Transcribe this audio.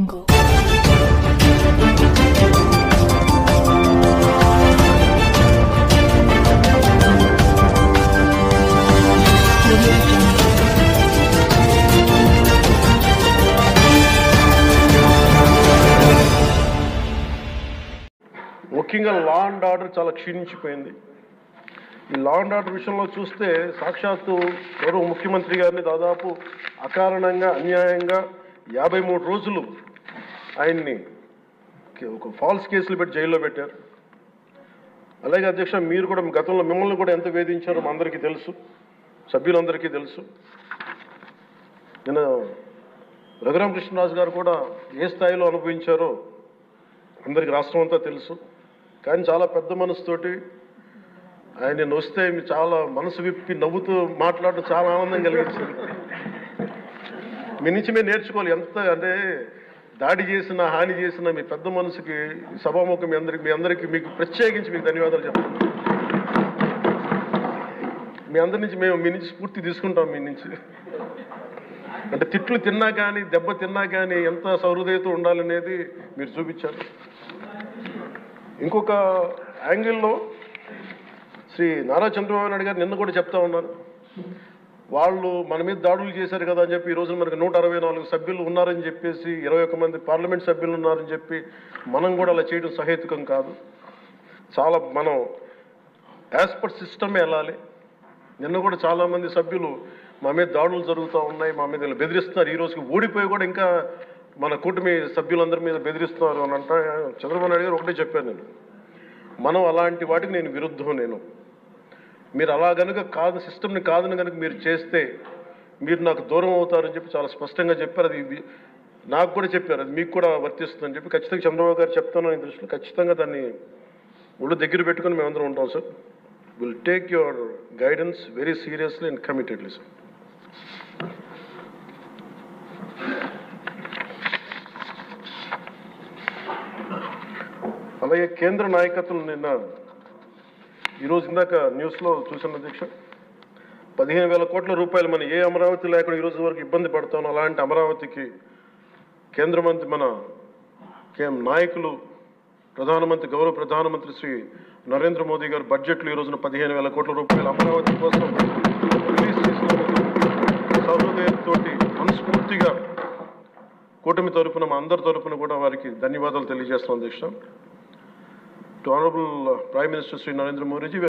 ముఖ్యంగా law and order చాలా క్షీణించిపోయింది. ఈ లా అండ్ ఆర్డర్ విషయంలో చూస్తే సాక్షాత్తు గౌరవ ముఖ్యమంత్రి గారిని దాదాపు అకారణంగా అన్యాయంగా 53 రోజులు ఆయన్ని ఒక ఫాల్స్ కేసులు పెట్టి జైల్లో పెట్టారు. అలాగే అధ్యక్ష, మీరు కూడా గతంలో మిమ్మల్ని కూడా ఎంత వేధించారో మా అందరికీ తెలుసు, సభ్యులందరికీ తెలుసు. నిన్న రఘురామకృష్ణరాజు గారు కూడా ఏ స్థాయిలో అనుభవించారో అందరికీ రాష్ట్రం అంతా తెలుసు. కానీ చాలా పెద్ద మనసుతోటి ఆయన వస్తే చాలా మనసు విప్పి నవ్వుతూ మాట్లాడటం చాలా ఆనందం కలిగించింది. మీ నుంచి మేము నేర్చుకోవాలి. ఎంత అంటే దాడి చేసిన హాని చేసిన మీ పెద్ద మనసుకి సభాముఖం మీ అందరికీ మీకు ప్రత్యేకించి మీకు ధన్యవాదాలు చెప్తాను. మీ అందరి నుంచి మీ నుంచి స్ఫూర్తి తీసుకుంటాం. మీ నుంచి అంటే తిట్లు తిన్నా కానీ దెబ్బ తిన్నా కానీ ఎంత సహృదయత ఉండాలనేది మీరు చూపించారు. ఇంకొక యాంగిల్లో శ్రీ నారా చంద్రబాబు నాయుడు గారు నిన్న కూడా చెప్తా ఉన్నారు, వాళ్ళు మన మీద దాడులు చేశారు కదా అని చెప్పి ఈరోజు మనకు 164 సభ్యులు ఉన్నారని చెప్పేసి 21 మంది పార్లమెంట్ సభ్యులు ఉన్నారని చెప్పి మనం కూడా అలా చేయడం సహేతుకం కాదు. చాలా మనం యాజ్ పర్ సిస్టమే వెళ్ళాలి. నిన్న కూడా చాలామంది సభ్యులు మా మీద దాడులు జరుగుతూ ఉన్నాయి, మా మీద బెదిరిస్తున్నారు, ఈ రోజుకి ఓడిపోయి కూడా ఇంకా మన కూటమి సభ్యులందరి మీద బెదిరిస్తున్నారు అని అంటే చంద్రబాబు నాయుడు గారు ఒకటే చెప్పాను, మనం అలాంటి వాటికి నేను విరుద్ధం. మీరు అలా కనుక కాదు, సిస్టమ్ని కాదని కనుక మీరు చేస్తే మీరు నాకు దూరం అవుతారని చెప్పి చాలా స్పష్టంగా చెప్పారు. అది నాకు కూడా చెప్పారు, అది మీకు కూడా వర్తిస్తుందని చెప్పి ఖచ్చితంగా చంద్రబాబు గారు చెప్తాను. ఈ దృష్టిలో ఖచ్చితంగా దాన్ని ఒళ్ళు దగ్గర పెట్టుకుని మేమందరం ఉంటాం sir. Will take your guidance very seriously and committedly sir. అలాగే కేంద్ర నాయకత్వం నిన్న ఈరోజు ఇందాక న్యూస్లో చూసిన అధ్యక్ష, 15,000 కోట్ల రూపాయలు మన ఏ అమరావతి లేకుండా ఈరోజు వరకు ఇబ్బంది పడతాను, అలాంటి అమరావతికి కేంద్ర మంత్రి మన నాయకులు గౌరవ ప్రధానమంత్రి శ్రీ నరేంద్ర మోదీ గారు బడ్జెట్లో ఈ రోజున 15,000 కోట్ల రూపాయలు అమరావతి కోసం రిలీజ్ చేసినందుకు సహృదయంతో మనస్ఫూర్తిగా కూటమి తరపున మా అందరి తరపున కూడా వారికి ధన్యవాదాలు తెలియజేస్తాం అధ్యక్ష. To Honorable Prime Minister Sri Narendra Modi ji.